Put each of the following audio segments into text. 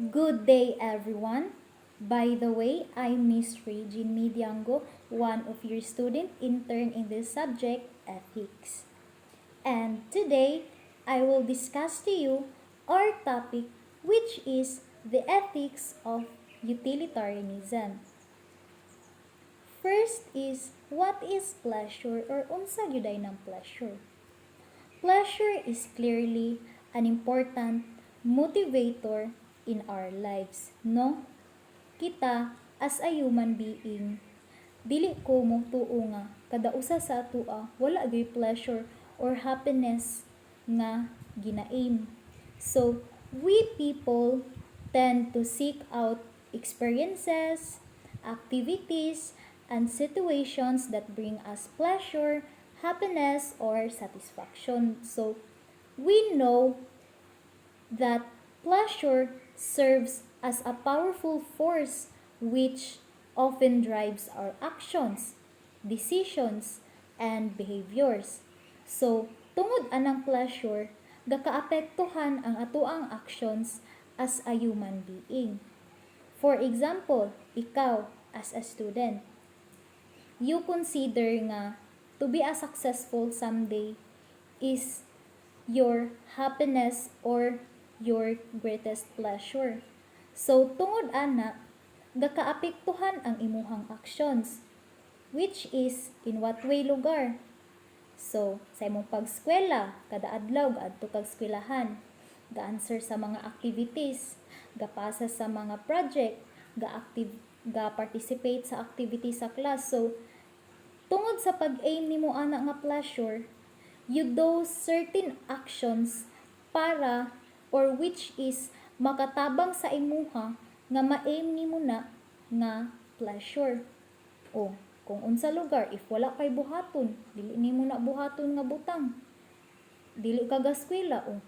Good day, everyone. By the way, I'm Miss Regine Midiango, one of your student intern in the subject ethics. And today, I will discuss to you our topic, which is the ethics of utilitarianism. First is, what is pleasure or unsa gyuday ng pleasure? Pleasure is clearly an important motivator in our lives, no? Kita as a human being, dili ko mo tuo nga kada usa sa atoa wala gyud pleasure or happiness nga gina-aim. So, we people tend to seek out experiences, activities, and situations that bring us pleasure, happiness, or satisfaction. So, we know that pleasure serves as a powerful force which often drives our actions, decisions, and behaviors. So, tungod anang pleasure, gakaapektuhan ang atoang actions as a human being. For example, ikaw as a student, you consider nga to be a successful someday is your happiness or your greatest pleasure. So, tungod ana, gakaapektuhan ang imuhang actions, which is in what way lugar. So, sa imong pagskwela, kada adlaw gaadto kag eskwelahan, ga-answer sa mga activities, gapasa sa mga project, ga-participate sa activity sa class. So, tungod sa pag-aim nimo ana nga pleasure, you do certain actions para or which is makatabang sa imuha nga ma-aim nimo na nga pleasure. O, kung unsa lugar, if wala kay buhaton, dili nimo na buhaton nga butang. Dili ka gaskwela o.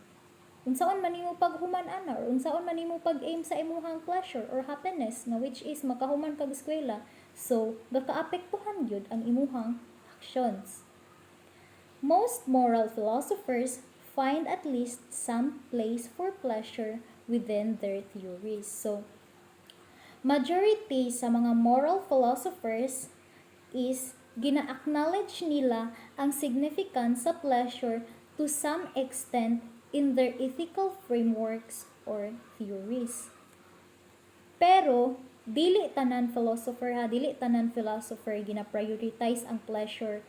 Unsaon man nimo paghuman ana or unsaon man nimo pag-aim sa imuhang pleasure or happiness nga which is makahuman kag eskwela. So, gakaapektuhan gyud ang imuhang actions. Most moral philosophers find at least some place for pleasure within their theories. So, majority sa mga moral philosophers is gina-acknowledge nila ang significance sa pleasure to some extent in their ethical frameworks or theories. Pero, dili tanan philosopher gina-prioritize ang pleasure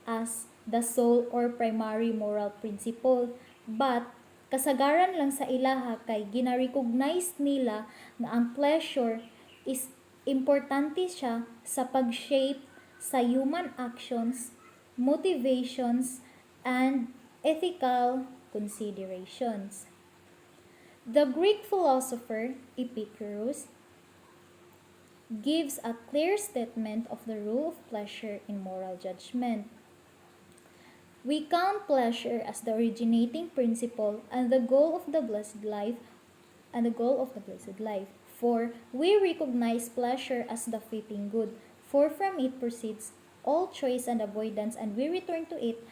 as the sole or primary moral principle. But, kasagaran lang sa ilaha kay gina-recognize nila na ang pleasure is importante siya sa pag-shape sa human actions, motivations, and ethical considerations. The Greek philosopher Epicurus gives a clear statement of the rule of pleasure in moral judgment. We count pleasure as the originating principle and the goal of the blessed life For we recognize pleasure as the fleeting good, for from it proceeds all choice and avoidance, and we return to it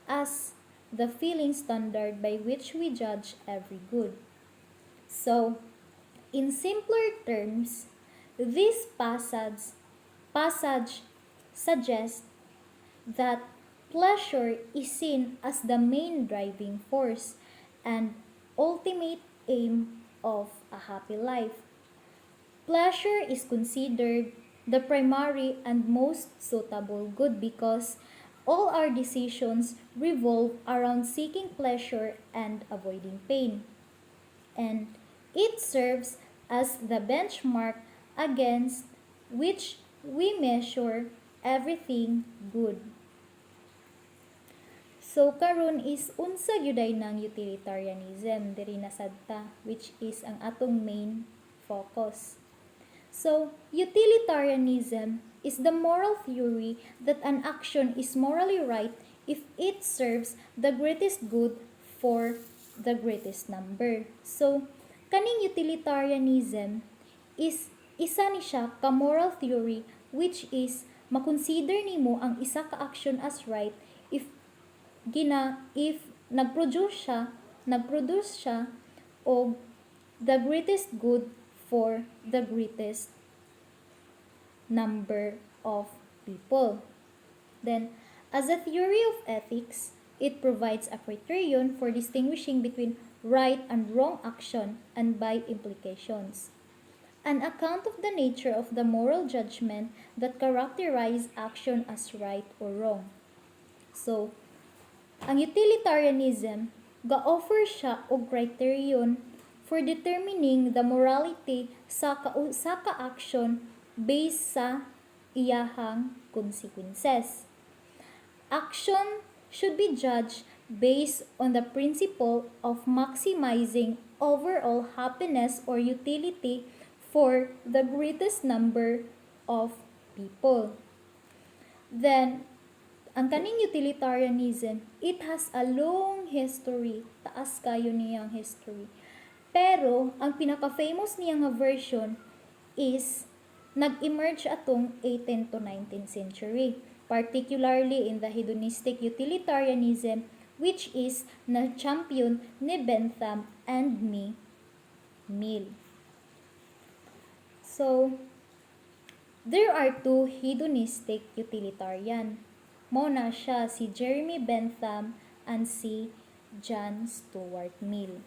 as the feeling standard by which we judge every good. So, in simpler terms, this passage suggests that pleasure is seen as the main driving force and ultimate aim of a happy life. Pleasure is considered the primary and most suitable good because all our decisions revolve around seeking pleasure and avoiding pain. And it serves as the benchmark against which we measure everything good. So karon is unsa gyuday ng utilitarianism diri na sadta, which is ang atong main focus. So, utilitarianism is the moral theory that an action is morally right if it serves the greatest good for the greatest number. So, kaning utilitarianism is isa ni siya ka moral theory which is makonsider nimo ang isa ka action as right if nagproduce siya o the greatest good for the greatest number of people. Then, as a theory of ethics, it provides a criterion for distinguishing between right and wrong action and by implications. An account of the nature of the moral judgment that characterize action as right or wrong. So, ang utilitarianism, ga-offer siya og criterion for determining the morality sa ka-action based sa iyahang consequences. Action should be judged based on the principle of maximizing overall happiness or utility for the greatest number of people. Then, ang kaning utilitarianism, it has a long history. Taas kayo niyang history. Pero, ang pinaka-famous niyang version is nag-emerge atong 18th to 19th century, particularly in the hedonistic utilitarianism, which is na-champion ni Bentham and ni Mill. So, there are two hedonistic utilitarian. Muna siya si Jeremy Bentham and si John Stuart Mill.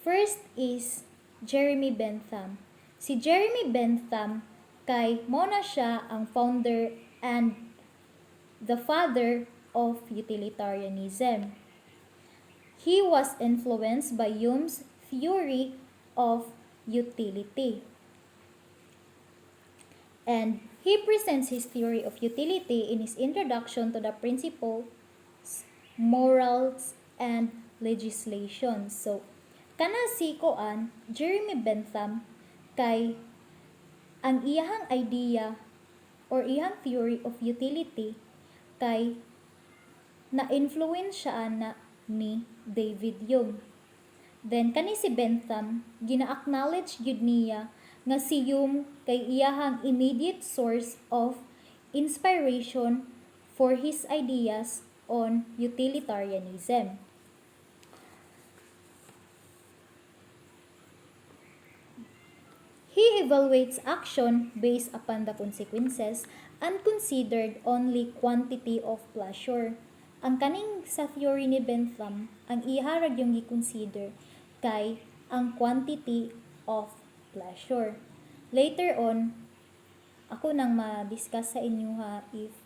First is Jeremy Bentham. Si Jeremy Bentham kay muna siya ang founder and the father of utilitarianism. He was influenced by Hume's theory of utility. And he presents his theory of utility in his introduction to the principles, morals, and legislation. So, kana si Koan, Jeremy Bentham, kay ang iyahang idea or iyahang theory of utility kay na-influence siya na ni David Hume. Then, kani si Bentham, gina-acknowledge gyud niya nga si Hume kay iyahang immediate source of inspiration for his ideas on utilitarianism. He evaluates action based upon the consequences and considered only quantity of pleasure. Ang kaning sa theory ni Bentham, ang iharag yung gi-consider kay ang quantity of pleasure. Later on, ako nang ma-discuss sa inyo ha if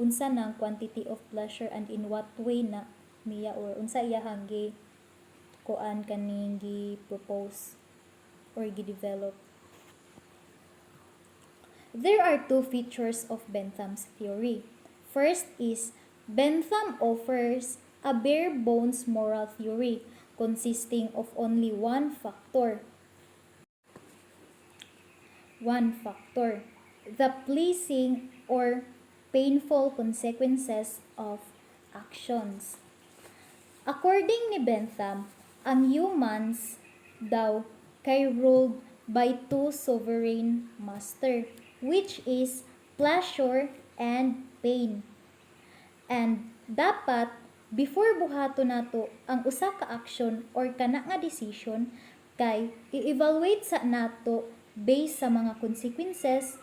unsa nang quantity of pleasure and in what way na niya or unsa iyahang gi kuan kaning gi-propose or gi-develop. There are two features of Bentham's theory. First is Bentham offers a bare bones moral theory consisting of only one factor, the pleasing or painful consequences of actions. According ni Bentham, ang humans daw kay ruled by two sovereign master, which is pleasure and pain. And dapat before buhaton nato ang usa ka action or kana nga decision kay i-evaluate sa nato based sa mga consequences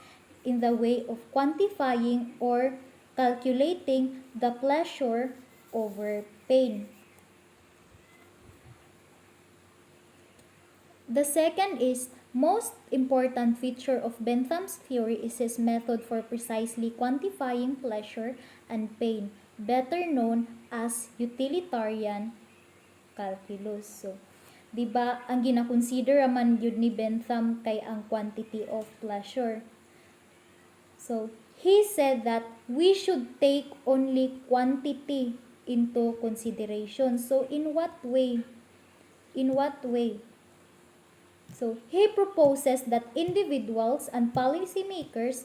in the way of quantifying or calculating the pleasure over pain. The second is most important feature of Bentham's theory is his method for precisely quantifying pleasure and pain, better known as utilitarian calculus. So, di ba ang gina-consider man yun ni Bentham kay ang quantity of pleasure. So, he said that we should take only quantity into consideration. So, in what way? In what way? So, he proposes that individuals and policymakers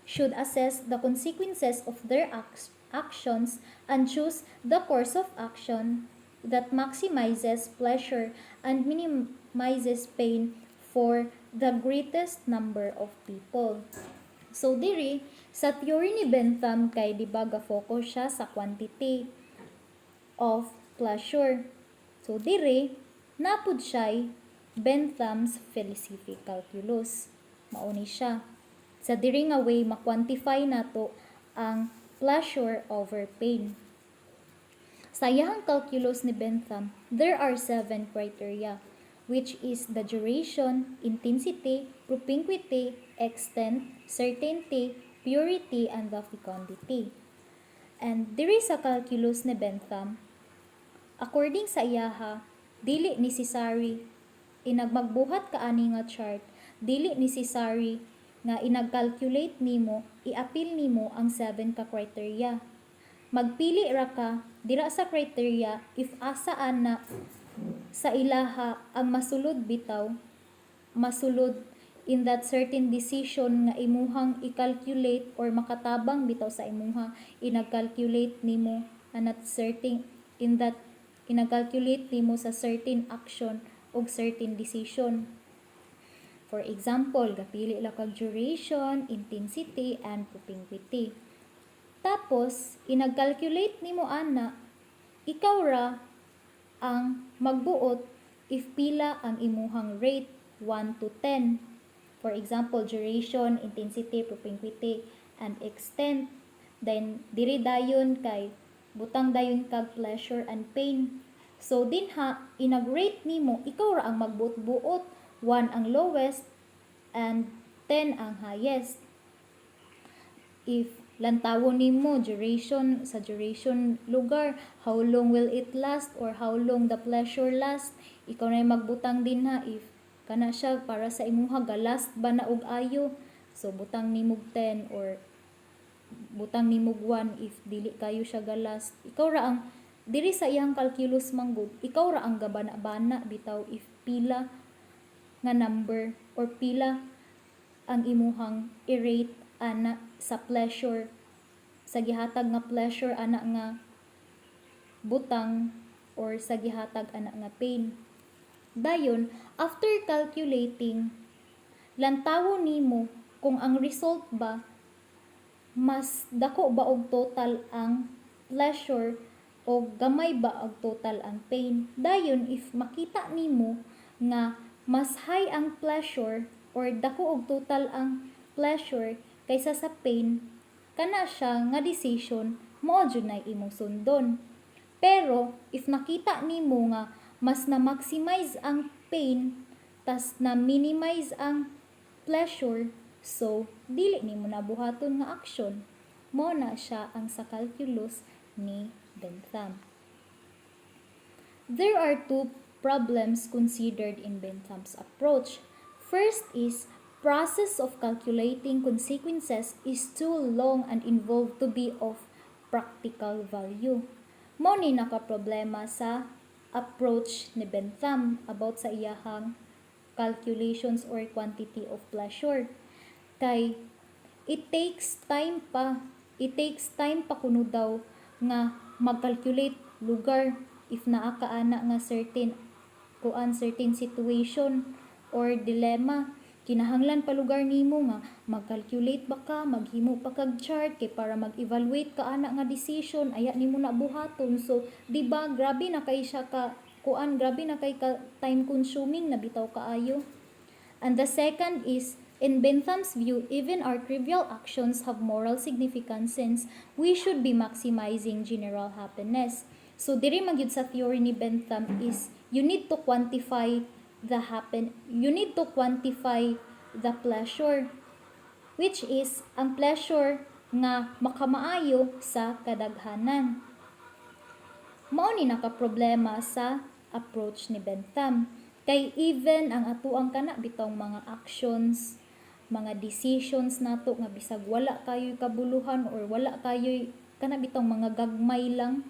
should assess the consequences of their actions and choose the course of action that maximizes pleasure and minimizes pain for the greatest number of people. So, diri, sa theory ni Bentham kay di ba ga-focus siya sa quantity of pleasure. So, So dire napud siya'y Bentham's philosophy calculus. Mao ni siya. Sa diri nga way ma-quantify nato ang pleasure over pain. Sa iyahang calculus ni Bentham, there are 7 criteria, which is the duration, intensity, propinquity, extent, certainty, purity, and the fecundity. And diri sa calculus ni Bentham, according sa iyaha, dili necessary inagmagbuhat ka ani nga chart, dili necessary nga inag-calculate nimo, i-appeal nimo ang 7 ka criteria. Magpili ra ka dira sa criteria if asaan na sa ilaha ang masulod bitaw, masulod in that certain decision nga imuhang i-calculate or makatabang bitaw sa imuha inag-calculate nimo anat certain in that inag-calculate nimo sa certain action o certain decision. For example, gapili la kag duration, intensity, and propinquity. Tapos, inag-calculate nimo ana, ikaw ra ang magbuot if pila ang imuhang rate 1 to 10. For example, duration, intensity, propinquity, and extent. Then, diri dayon kay butang dayon kag pleasure and pain. So, dinha, inag-rate nimo, ikaw ra ang magbuot-buot. 1 ang lowest and 10 ang highest. If lantawon nimo duration sa duration lugar, how long will it last or how long the pleasure last, ikaw na magbutang din ha if kana siya para sa imuha galast ba na og ayo, so butang nimog 10 or butang nimog 1 if dili kayo siya galast. Ikaw ra ang diri sa iyang calculus manggod, ikaw ra ang gabana-bana bitaw if pila nga number or pila ang imuhang i-rate ana sa pleasure, sa gihatag nga pleasure ana nga butang or sa gihatag ana nga pain. Dayon, after calculating, lantawon nimo kung ang result ba mas dako ba og total ang pleasure o gamay ba og total ang pain. Dayon, if makita nimo nga mas high ang pleasure or dako og total ang pleasure kaysa sa pain, kana siya nga decision mao jud na imong sundon. Pero if nakita nimo nga mas na-maximize ang pain tas na-minimize ang pleasure, so dili nimo nabuhaton nga action. Mao na siya ang sa calculus ni Bentham. There are 2 problems considered in Bentham's approach. First is process of calculating consequences is too long and involved to be of practical value. Mao ni naka-problema sa approach ni Bentham about sa iyahang calculations or quantity of pleasure. Kay it takes time pa kuno daw nga mag-calculate lugar if naa ka ana nga certain situation or dilemma, kinahanglan pa lugar nimo nga mag-calculate ba ka, maghimo pa kag chart kay para mag-evaluate ka ana nga decision, aya nimo na buhaton. So, di ba grabe na kay siya ka grabe na kay ka time consuming na bitaw kaayo. And the second is, in Bentham's view, even our trivial actions have moral significance since we should be maximizing general happiness. So, diri magyud sa theory ni Bentham is you need to quantify the pleasure, which is ang pleasure nga makamaayo sa kadaghanan. Mao ni naka-problema sa approach ni Bentham. Kay even ang atuang kana bitong mga actions, mga decisions nato nga bisag wala kayo'y kabuluhan or wala kayo'y kana bitong mga gagmay lang,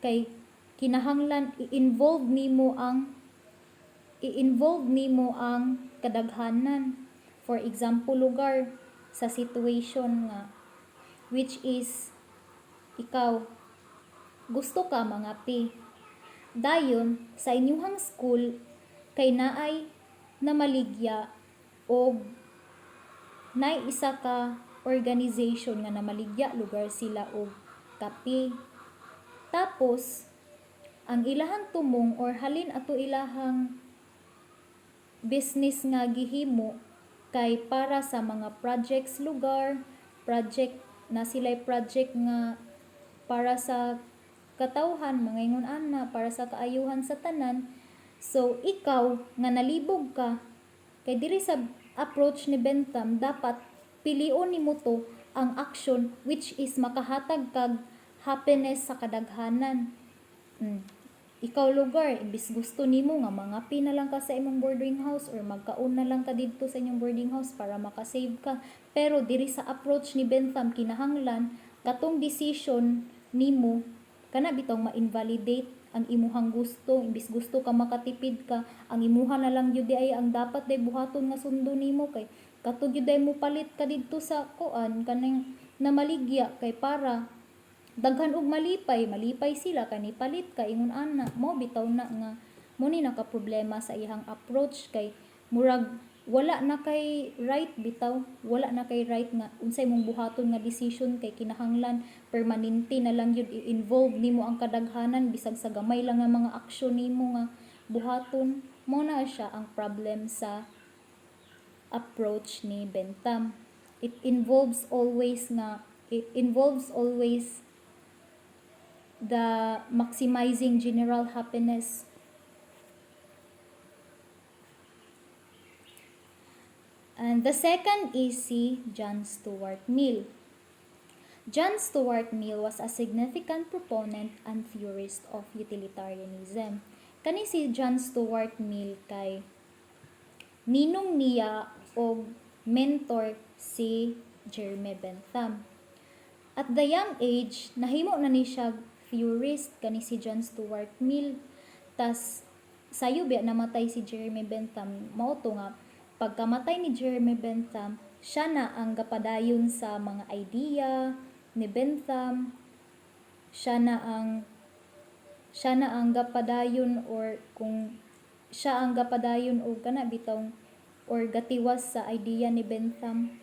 kay kinahanglan i-involve nimo ang kadaghanan. For example, lugar sa situation nga which is ikaw gusto ka mangapi. Dayon sa inyuhang school kay naay namaligya o naay isa ka organization nga namaligya lugar sila og kapi. Tapos ang ilahang tumong or halin ato ilahang business nga gihimo kay para sa mga projects lugar, project na sila'y project nga para sa katawhan, mga ingon ana, para sa kaayuhan sa tanan. So ikaw nga nalibog ka kay diri sa approach ni Bentham dapat pilion nimo to ang action which is makahatag kag happiness sa kadaghanan. Ikaw lugar, imbis gusto nimo nga mangapi na lang ka sa imong boarding house or magkaon na lang ka didto sa inyong boarding house para makasave ka. Pero diri sa approach ni Bentham kinahanglan katong decision nimo kana bitong ma-invalidate ang imuhang gusto, imbis gusto ka makatipid ka, ang imuha na lang jud ay ang dapat day buhaton nga sundo nimo kay kato gyud day mo palit ka didto sa kuan kanang namaligya kay para daghan og malipay sila kay nipalit ka ingon ana mo bitaw na nga mo ni naka problema sa iyang approach kay murag wala na kay right bitaw, wala na kay right nga unsay mong buhaton nga decision kay kinahanglan permanente na lang yun i-involve nimo ang kadaghanan bisag sa gamay lang nga mga aksyon nimo nga buhaton. Mo na siya ang problem sa approach ni Bentham. It involves always the maximizing general happiness. And the second is si John Stuart Mill. John Stuart Mill was a significant proponent and theorist of utilitarianism. Kani si John Stuart Mill kay ninong niya o mentor si Jeremy Bentham. At the young age, nahimo na ni siya theorist kani si John Stuart Mill. Tas sayo biya namatay si Jeremy Bentham. Mao to nga pagkamatay ni Jeremy Bentham, siya na ang gapadayon sa mga idea ni Bentham. Siya na ang gapadayon or kung siya ang gapadayon o kana bitong or gatiwas sa idea ni Bentham.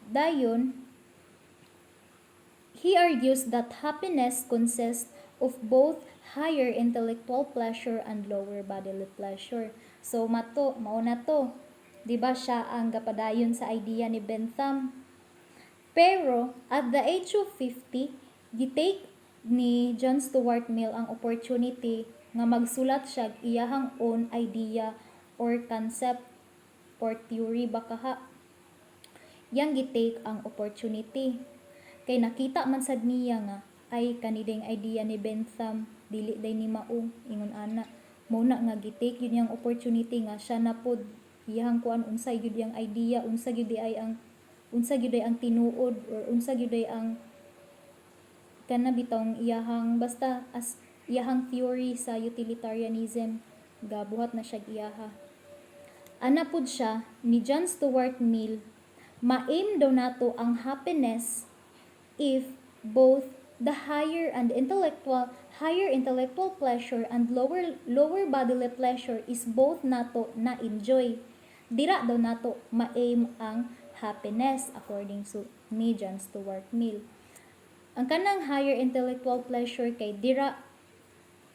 Dayon, he argues that happiness consists of both higher intellectual pleasure and lower bodily pleasure. So mao na to. 'Di ba siya ang gapadayon sa idea ni Bentham? Pero at the age of 50, gitake ni John Stuart Mill ang opportunity nga magsulat siya iyahang own idea or concept or theory baka yang gitake ang opportunity kay nakita man sad niya nga ay kaniding idea ni Bentham dili day ni mao ingon ana mo na nga gitake yun yang opportunity nga siya na pod iyang kuan unsay gyud yang idea unsa gyud ay ang tinuod or unsa gyud ay ang kana bitong iyahang basta as iyahang theory sa utilitarianism gabuhat na siya iyaha. Ana pod siya ni John Stuart Mill, ma-aim daw nato ang happiness if both the higher intellectual pleasure and lower bodily pleasure is both nato na enjoy. Dira daw nato ma-aim ang happiness according to ni John Stuart Mill. Ang kanang higher intellectual pleasure kay dira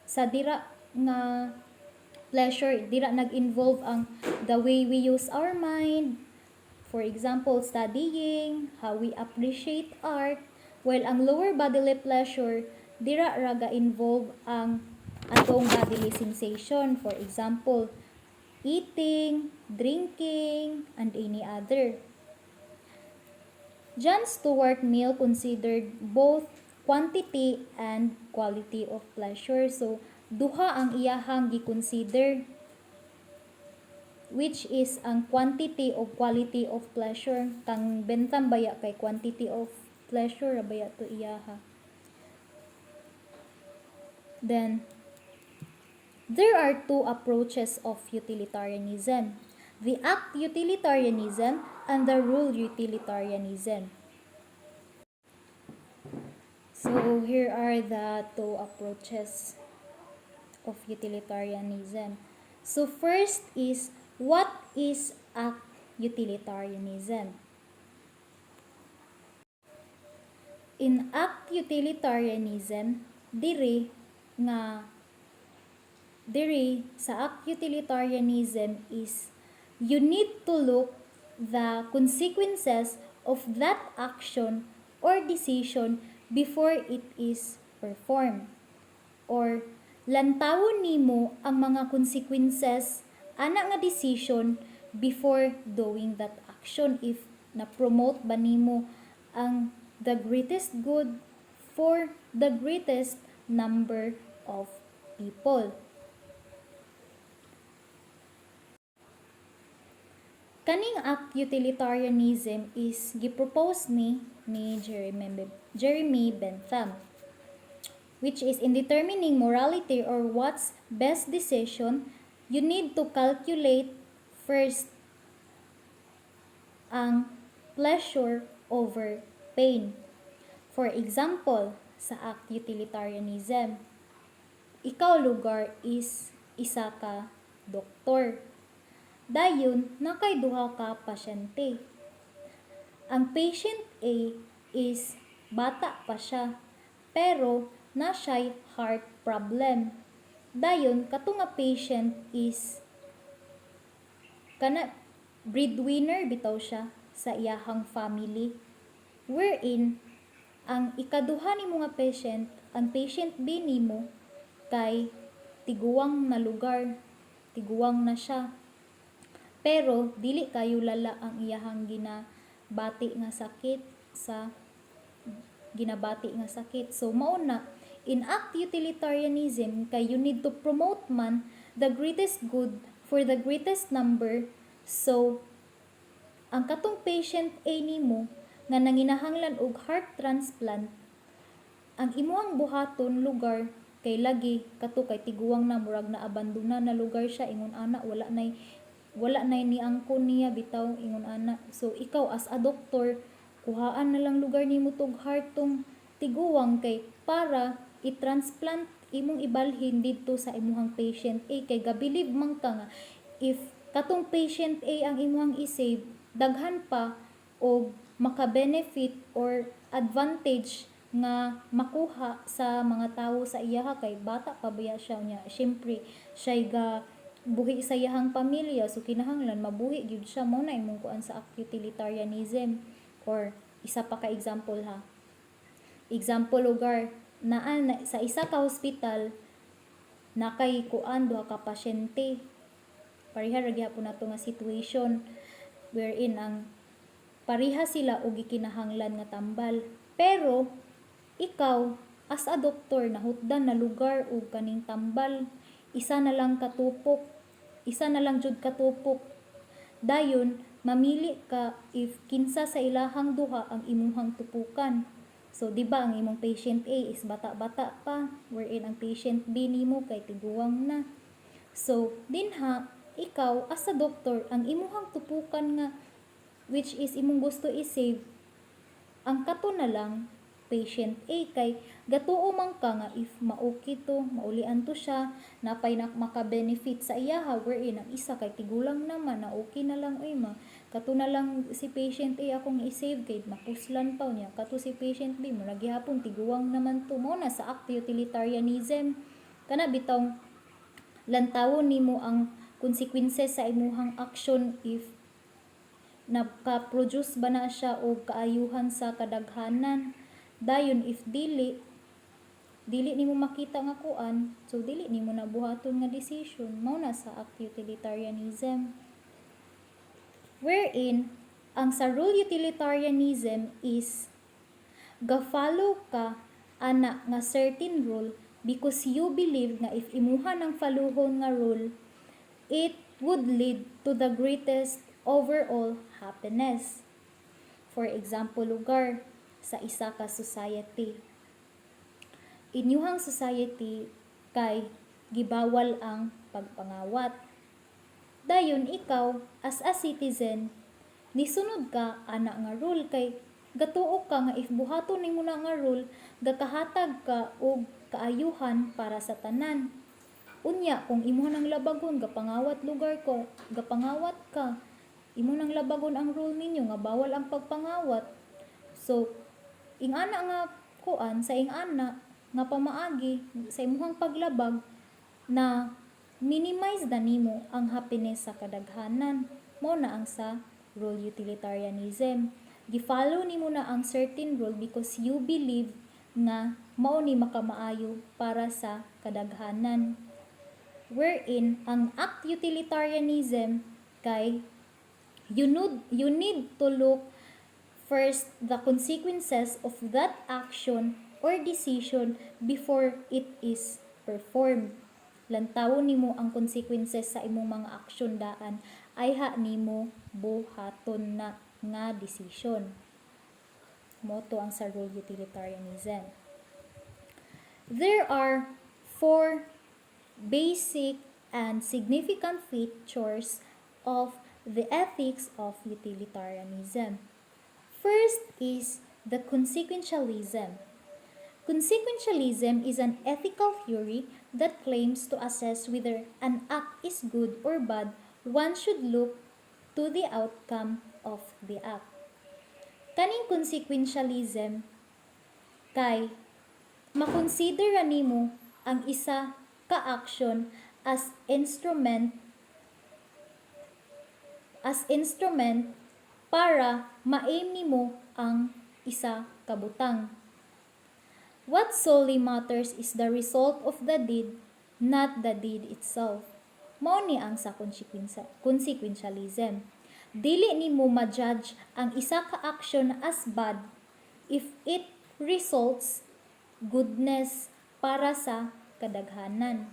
nga pleasure, dira nag-involve ang the way we use our mind. For example, studying, how we appreciate art. While ang lower bodily pleasure, dira raga involve ang atong bodily sensation. For example, eating, drinking, and any other. John Stuart Mill considered both quantity and quality of pleasure. So, duha ang iyahang gi-consider, which is ang quantity o quality of pleasure. Kang Bentham baya kay quantity of pleasure baya to iyaha. Then, there are two approaches of utilitarianism. The act utilitarianism and the rule utilitarianism. So, here are the two approaches of utilitarianism. So, first is, what is act utilitarianism? In act utilitarianism, diri nga diri sa act utilitarianism is you need to look the consequences of that action or decision before it is performed. Or lantawon nimo ang mga consequences ana nga decision before doing that action, if na-promote ba nimo ang the greatest good for the greatest number of people. Kaning act utilitarianism is gipropose ni Jeremy Bentham, which is in determining morality or what's best decision, you need to calculate first ang pleasure over pain. For example, sa act utilitarianism, ikaw lugar is isa ka doktor. Dayon, nakay duha ka pasyente. Ang patient A is bata pa siya, pero na siya'y heart problem. Dayon, kato nga patient is kana breadwinner bitaw siya sa iyahang family. Wherein, ang ikaduha nimo nga patient, ang patient B nimo, kay tiguwang na lugar, tiguwang na siya. Pero dili kayo lala ang iyahang ginabati nga sakit. So mao na, in act utilitarianism kay you need to promote man the greatest good for the greatest number. So ang katong patient A nimo nga nanginahanglan og heart transplant, ang imuhang buhaton lugar kay lagi kato kay tiguwang na, murag na abandona na lugar siya, ingon ana wala nay ni angkon niya bitaw, ingon ana. So ikaw as a doktor, kuhaan na lang lugar nimo tog heart tong tiguwang kay para i-transplant imong ibalhin didto sa imuhang patient A, kay gabilib man ka nga if katong patient A ang imuhang i-save, daghan pa og maka-benefit or advantage nga makuha sa mga tawo sa iyaha, kay bata pa biya siya niya. Syempre, siya'y buhi sa iyahang pamilya, so kinahanglan mabuhi gyud siya. Mao na imong kuan sa act utilitarianism. Or isa pa ka example ha. Example lugar na sa isa ka hospital nakay kuan duha ka pasyente. Pareha ra gyapon nato nga situation wherein ang pareha sila og gikinahanglan nga tambal. Pero ikaw as a doktor nahutdan na lugar og kaning tambal, isa na lang jud katupok. Dayon mamili ka if kinsa sa ilahang duha ang imuhang tupukan. So di ba ang imong patient A is bata-bata pa, wherein ang patient B nimo kay tiguwang na. So dinha ikaw as a doktor ang imuhang tupukan nga which is imong gusto i-save, ang kato na lang patient A, kay gatuo man ka nga if maoki to, maulian to siya, napay maka-benefit sa iyaha, wherein ang isa kay tigulang naman na okay na lang, kato na lang si patient A akong i-save kay mapuslan pa niya, kato si patient B mura gihapon tiguwang naman to. Mo na sa act utilitarianism kana bitong lantawon nimo ang consequences sa imuhang action if nagka-produce ba na siya og kaayuhan sa kadaghanan. Dayon if dili nimo makita nga kuan, so dili nimo na buhaton nga decision. Mao na sa act utilitarianism. Wherein ang sa rule utilitarianism is ga-follow ka ana nga certain rule because you believe nga if imuha ng faluhon nga rule, it would lead to the greatest overall happiness. For example lugar, sa isa ka society. Inyuhang society kay gibawal ang pagpangawat. Dayon ikaw as a citizen nisunod ka ana nga rule, kay gatuo ka nga if buhaton nimo na nga rule, gakahatag ka og kaayuhan para sa tanan. Unya kung imo nang labagon gapangawat lugar ko, gapangawat ka, imo nang labagon ang rule ninyo nga bawal ang pagpangawat. So ingana nga kuan sa ingana nga pamaagi sa imuhang paglabag na minimize na nimo ang happiness sa kadaghanan. Mo na ang sa rule utilitarianism. Gi-follow nimo na ang certain rule because you believe nga mao ni makamaayo para sa kadaghanan. Wherein ang act utilitarianism kay you need to look first the consequences of that action or decision before it is performed. Lantawon nimo ang consequences sa imong mga aksyon daan ay ha nimo buhaton na nga decision. Moto ang sa rule utilitarianism. There are 4 basic and significant features of the ethics of utilitarianism. First is the consequentialism. Consequentialism is an ethical theory that claims to assess whether an act is good or bad. One should look to the outcome of the act. Kaning consequentialism kay makonsider nimo ang isa ka action as instrument para ma-aim nimo ang isa ka butang. What solely matters is the result of the deed, not the deed itself. Mao ni ang sa consequentialism. Dili nimo ma-judge ang isa ka action as bad if it results goodness para sa kadaghanan.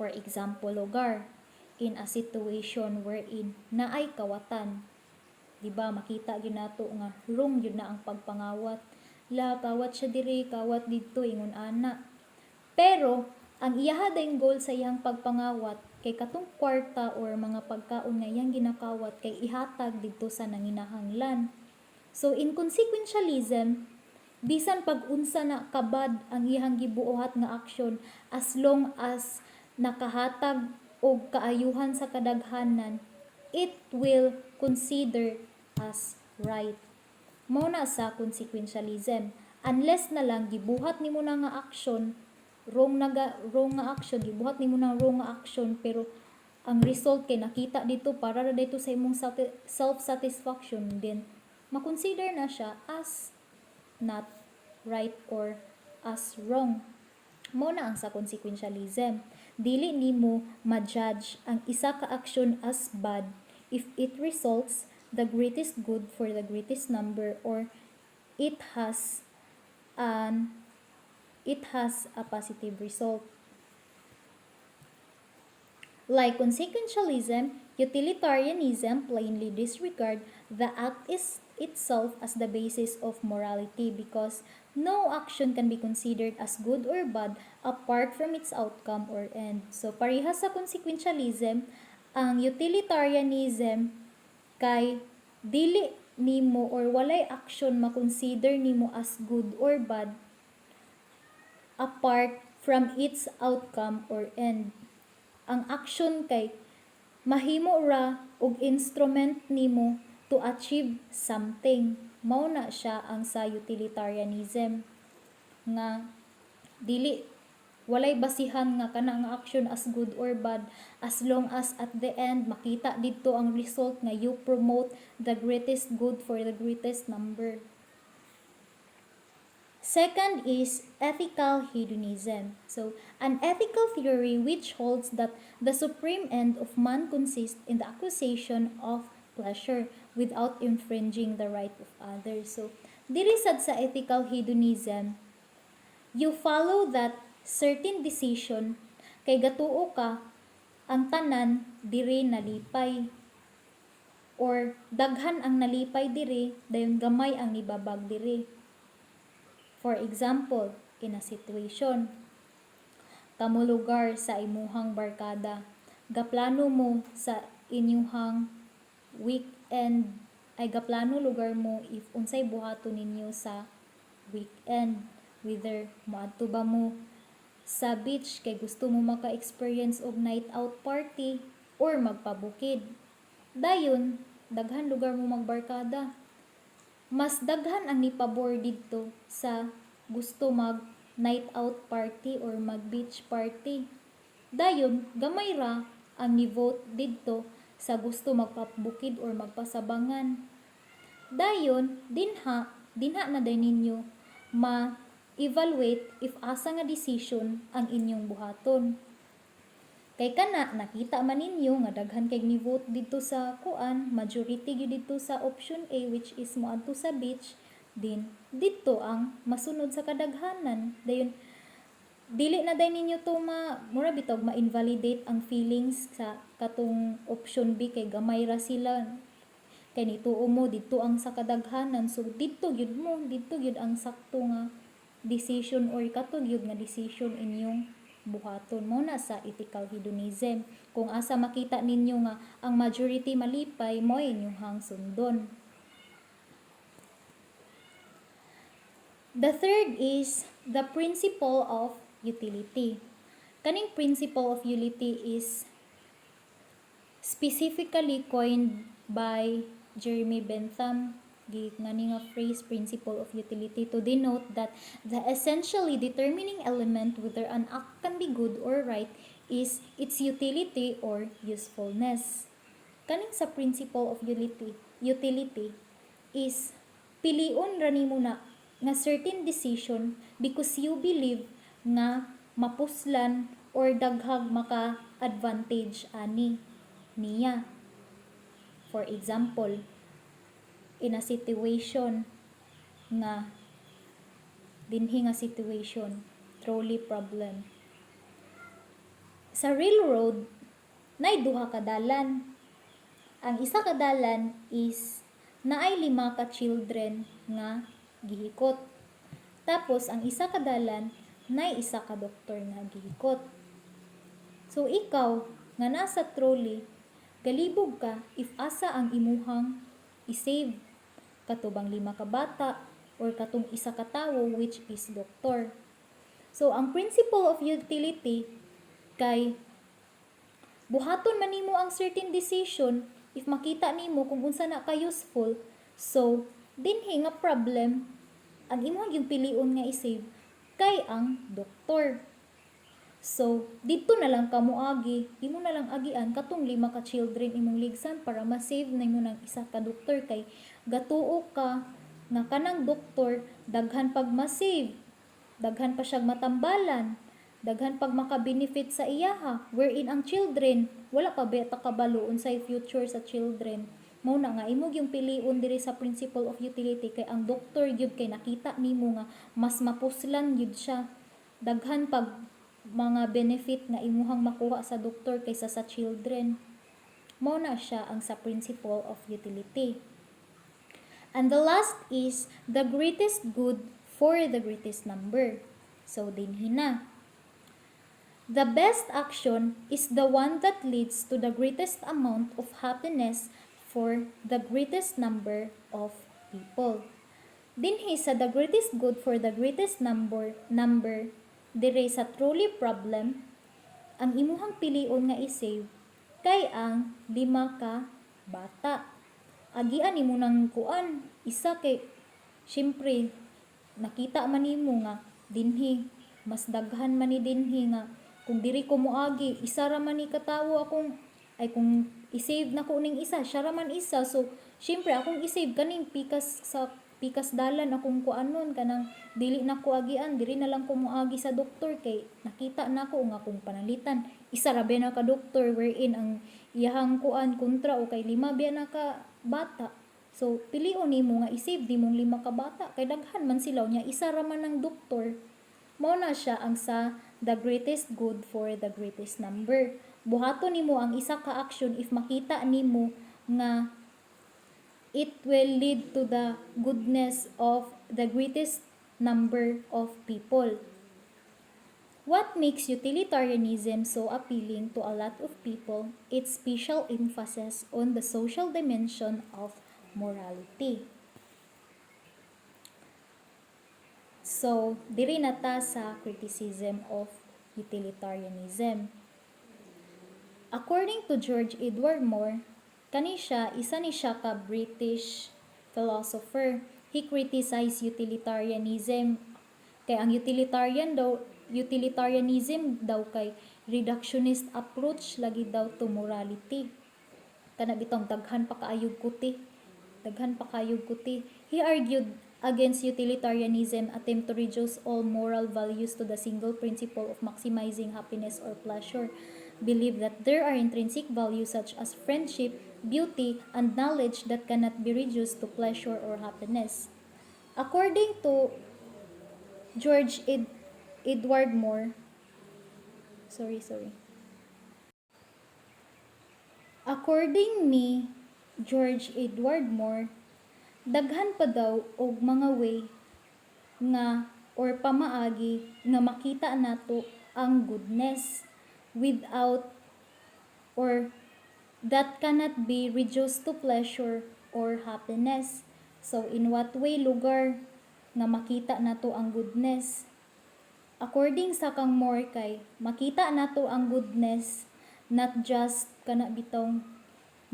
For example, lugar, in a situation wherein naay kawatan. Diba, makita gyud nato nga wrong gyud na ang pagpangawat. Kawat siya diri, kawat didto, ingon ana. Pero, ang iyaha dayong goal sa iyang pagpangawat, kay katong kwarta or mga pagkaon nga iyang ginakawat, kay ihatag didto sa nanginahanglan. So, in consequentialism, bisan pag-unsa na kabad ang iyang gibuohat nga aksyon, as long as nakahatag og kaayuhan sa kadaghanan, it will consider as right. Mao na sa consequentialism. Unless na lang gibuhat nimo na nga action, wrong nga action, gibuhat nimo na wrong nga action, pero ang result kay nakita dito para ra dito sa imong self-satisfaction, then makonsider na siya as not right or as wrong. Mao na ang sa consequentialism. Dili nimo ma-judge ang isa ka action as bad if it results the greatest good for the greatest number or it has a positive result. Like consequentialism, utilitarianism plainly disregard the act itself as the basis of morality because no action can be considered as good or bad apart from its outcome or end. So parehas sa consequentialism, ang utilitarianism kay dili nimo or walay action makonsider nimo as good or bad apart from its outcome or end. Ang action kay mahimo ra og instrument nimo to achieve something. Mao na siya ang sa utilitarianism nga dili walay basihan nga kana nga action as good or bad as long as at the end makita didto ang result nga you promote the greatest good for the greatest number. Second is ethical hedonism. So, an ethical theory which holds that the supreme end of man consists in the acquisition of pleasure without infringing the right of others. So, diri sad sa ethical hedonism, you follow that certain decision kay gatuo ka ang tanan diri nalipay or daghan ang nalipay diri dayon gamay ang nibabag diri. For example, in a situation, kamo lugar sa imuhang barkada, gaplano mo sa inyuhang weekend, ay gaplano lugar mo if unsay buhaton ninyo sa weekend, whether moadto ba mo sa beach kay gusto mo maka-experience og night out party or magpabukid. Dayon, daghan lugar mo magbarkada. Mas daghan ang nipabor didto sa gusto night out party or mag-beach party. Dayon, gamay ra ang ni-vote didto sa gusto magpabukid or magpasabangan. Dayon, dinha na din ninyo ma-evaluate if asa nga decision ang inyong buhaton. Kay kana, nakita man ninyo nga daghan kay ni-vote dito sa kuan, majority gyud dito sa option A which is moadto sa beach, din dito ang masunod sa kadaghanan. Dayon, dili na day ninyo to mura bitog ma-invalidate ang feelings sa katong option B kay gamay ra sila. Kay nituo mo dito ang sa kadaghanan, so dito gyud ang sakto nga decision or katugyod nga decision inyong buhaton mo na sa ethical hedonism. Kung asa makita ninyo nga ang majority malipay, mo inyong hang sundon. The third is the principle of utility. Kaning principle of utility is specifically coined by Jeremy Bentham, ngani nga phrase principle of utility, to denote that the essentially determining element whether an act can be good or right is its utility or usefulness. Kaning sa principle of utility is pilion ra nimo na nga certain decision because you believe nga mapuslan or daghag maka-advantage ani niya. For example, in a situation nga dinhi nga situation, trolley problem. Sa railroad, nay duha ka dalan. Ang isa ka dalan is naay 5 ka children nga gihikot. Tapos ang isa ka dalan nay isa ka doktor nga gihikot. So ikaw nga nasa trolley, galibog ka if asa ang imuhang i-save, katubang 5 ka bata or katong isa ka tawo which is doktor. So ang principle of utility kay buhaton man nimo ang certain decision if makita nimo kung unsa na ka useful. So dinhi nga problem ang imong yung pilion nga i-save kay ang doktor. So, dito na lang ka moagi, imo na lang agian katong 5 ka children imong ligsan para ma-save na mo ng isa ka doktor kay gatuo ka nga kanang doktor daghan pag ma-save, daghan pa siyang matambalan, daghan pag maka-benefit sa iyaha, wherein ang children wala pa beta kabalo unsay future sa children. Mao na nga imo yung pilion diri sa principle of utility kay ang doktor gyud kay nakita nimo nga mas mapuslan gyud siya, daghan pag mga benefit nga imuhang makuha sa doktor kaysa sa children. Mao na siya ang sa principle of utility. And the last is the greatest good for the greatest number. So dinhi na. The best action is the one that leads to the greatest amount of happiness for the greatest number of people. Dinhi sa the greatest good for the greatest number dire sa trolley problem, ang imuhang pilion nga i-save kay ang 5 ka bata. Agian nimo nang kuan, isa kay syempre nakita man nimo nga dinhi mas daghan man ni dinhi nga kung diri ko moagi, isa ra man ni katawo akong ay kung i-save na ko ning isa, siya ra man isa. So syempre akong i-save kaning pikas dalan akong kuanon kanang dili na ko agian, diri na lang ko moagi sa doktor kay nakita na ko nga kung panalitan isa ra ba na ka doktor wherein ang iyahang kuan kontra o kay 5 ba na ka bata. So pilion nimo nga i-save dimong 5 ka bata kay daghan man sila nya isa ra man ang doktor. Mao na siya ang sa the greatest good for the greatest number. Buhaton nimo ang isa ka action if makita nimo nga it will lead to the goodness of the greatest number of people. What makes utilitarianism so appealing to a lot of people? Its special emphasis on the social dimension of morality. So, diri na ta sa criticism of utilitarianism. According to George Edward Moore, isa ni siya ka British philosopher. He criticized utilitarianism Kay ang utilitarianism daw kay reductionist approach lagi daw to morality. Kana bitong daghan pa kaayog kuti. Daghan pa kaayog kuti. He argued against utilitarianism, attempt to reduce all moral values to the single principle of maximizing happiness or pleasure. Believe that there are intrinsic values such as friendship, beauty, and knowledge that cannot be reduced to pleasure or happiness. According to George Edward Moore, sorry. According ni George Edward Moore, daghan pa daw og mga way nga or pamaagi nga makita nato ang goodness without or that cannot be reduced to pleasure or happiness. So in what way lugar nga makita nato ang goodness? According sa kang Moore kay makita nato ang goodness not just kana bitong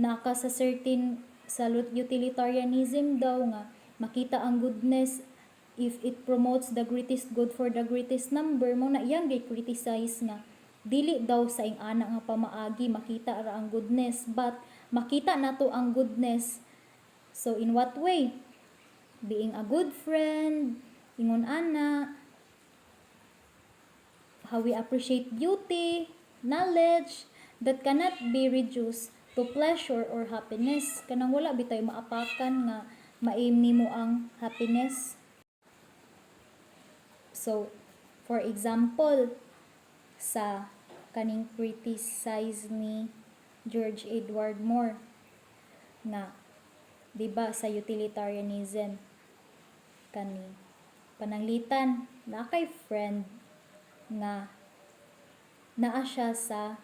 naka sa certain sa utilitarianism daw nga makita ang goodness if it promotes the greatest good for the greatest number mo na iyang criticize nga dili daw sa ing ana nga pamaagi makita ra ang goodness but makita nato ang goodness. So in what way? Being a good friend, ingon ana, how we appreciate beauty, knowledge that cannot be reduced to pleasure or happiness. Kanang wala bitay maapakan nga ma-aim nimo ang happiness. So, for example, sa kaning criticize ni George Edward Moore nga, di ba sa utilitarianism kani pananglitan na kay friend nga naa siya sa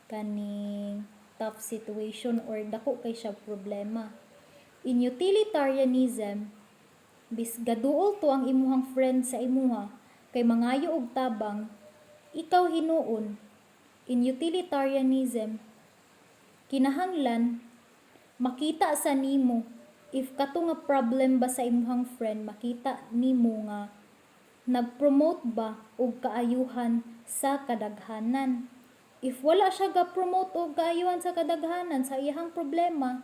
kaning tough situation or dako kay siya problema. In utilitarianism, bis gaduol to ang imuhang friend sa imuha kay mangayo og tabang, ikaw hinuon. In utilitarianism, kinahanglan makita sa nimo if kato nga problem ba sa imuhang friend, makita nimo nga nag-promote ba og kaayuhan sa kadaghanan. If wala siya ga-promote og kaayuhan sa kadaghanan sa iyahang problema,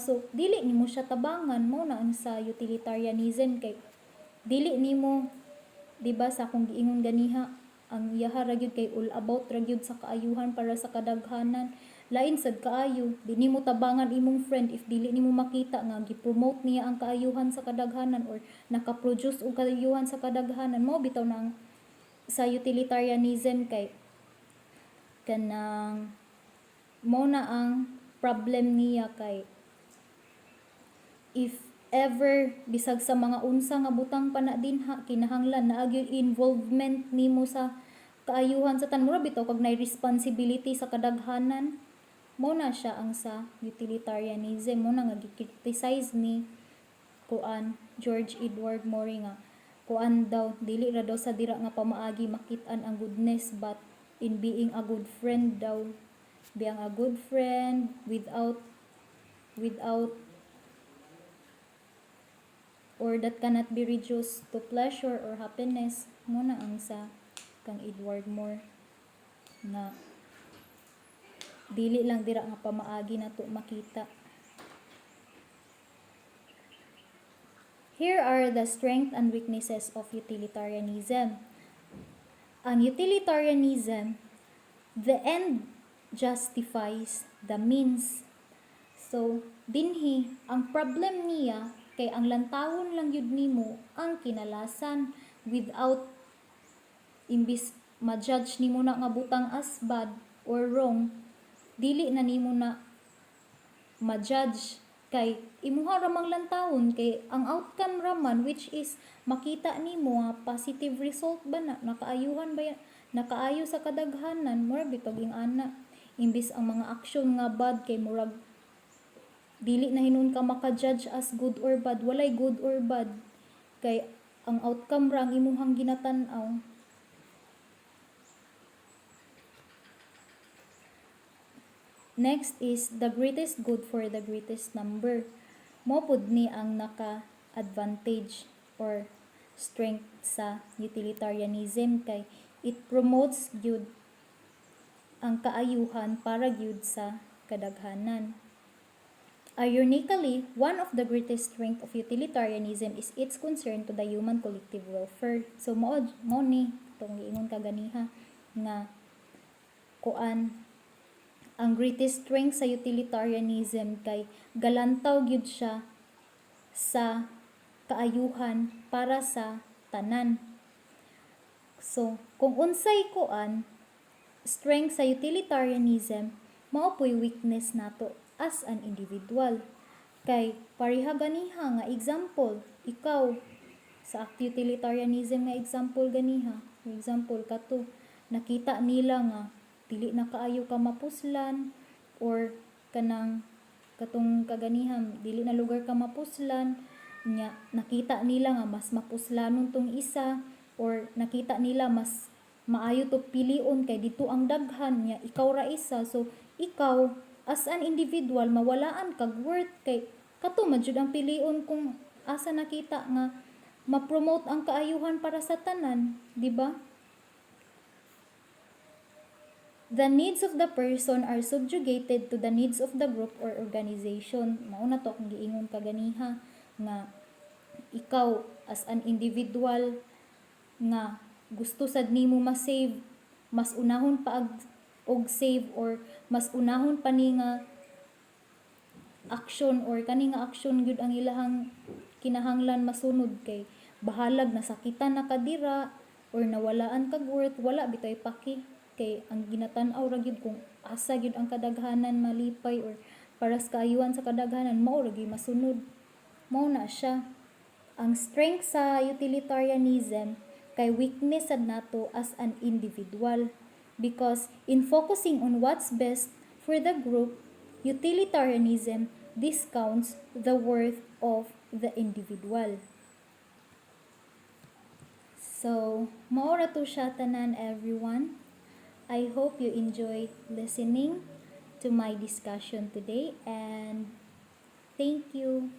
so dili nimo siya tabangan mo na ang sa utilitarianism kay dili nimo, di ba sa akong giingon ganiha, ang iyaha ra gyud kay all about ra gyud sa kaayuhan para sa kadaghanan. Lain sad kaayo, di nimo tabangan imong friend if dili nimo makita nga gi-promote niya ang kaayuhan sa kadaghanan or naka-produce og kaayuhan sa kadaghanan. Mao bitaw na ang sa utilitarianism kay kanang mo na ang problem niya kay if ever bisag sa mga unsa nga butang pa na dinha kinahanglan na gyud involvement nimo sa kaayuhan sa tanmura bitaw kag nay responsibility sa kadaghanan. Mo na siya ang sa utilitarianism, mo na nga gi-criticize ni George Edward Moore nga kuan daw dili ra daw sa dira nga pamaagi makit-an ang goodness but in being a good friend daw, being a good friend without or that cannot be reduced to pleasure or happiness. Mo na ang sa kang Edward Moore nga dili lang dira nga pamaagi nato makita. Here are the strengths and weaknesses of utilitarianism. Ang utilitarianism, the end justifies the means. So, dinhi, ang problem niya kay ang lantawon lang yun nimo ang kinalasan without imbis ma-judge nimo na nga butang as bad or wrong, dili na nimo na ma-judge kay imuha ramang lantawon kay ang outcome raman which is makita nimo nga positive result ba na nakaayuhan ba yan, nakaayo sa kadaghanan, murag bitog ing ana imbis ang mga action nga bad kay murag dili na hinon ka maka-judge as good or bad, walay good or bad kay ang outcome ra ang imuhang ginatan-aw. Next is the greatest good for the greatest number. Mo pud ni ang advantage or strength sa utilitarianism kay it promotes gyud ang kaayuhan para gyud sa kadaghanan. Ironically, one of the greatest strengths of utilitarianism is its concern to the human collective welfare. So mo ni tong giingon kaganiha nga kuan ang greatest strength sa utilitarianism kay galantaw gyud siya sa kaayuhan para sa tanan. So, kung unsay kuan strength sa utilitarianism, mao po'y weakness nato as an individual. Kay pareha ganiha nga example, ikaw sa utilitarianism nga example ganiha. For example kato, nakita nila nga dili na kaayo ka mapuslan or kanang katong kaganihan dili na lugar ka mapuslan nya nakita nila nga mas mapuslanon tong isa or nakita nila mas maayo to pilion kay dito ang daghan nya ikaw ra isa, so ikaw as an individual mawalaan kag worth kay kato man jud ang pilion kung asa nakita nga ma-promote ang kaayuhan para sa tanan, di ba? The needs of the person are subjugated to the needs of the group or organization. Mao na to kung giingon kaganiha nga ikaw as an individual nga gusto sad nimo ma-save, mas unahon pa og save or mas unahon pa ni nga action or kani nga action gyud ang ilahang kinahanglan masunod kay bahalag nasakitan na kadira or nawalaan kag worth, wala bitoy paki kay ang ginatan-aw ra gyud kung asa gyud ang kadaghanan malipay or para sa kaayuhan sa kadaghanan mao ra gyud masunod. Mao na siya ang strength sa utilitarianism kay weakness sad nato as an individual because in focusing on what's best for the group, utilitarianism discounts the worth of the individual. So, mao ra to siya tanan everyone. I hope you enjoyed listening to my discussion today and thank you.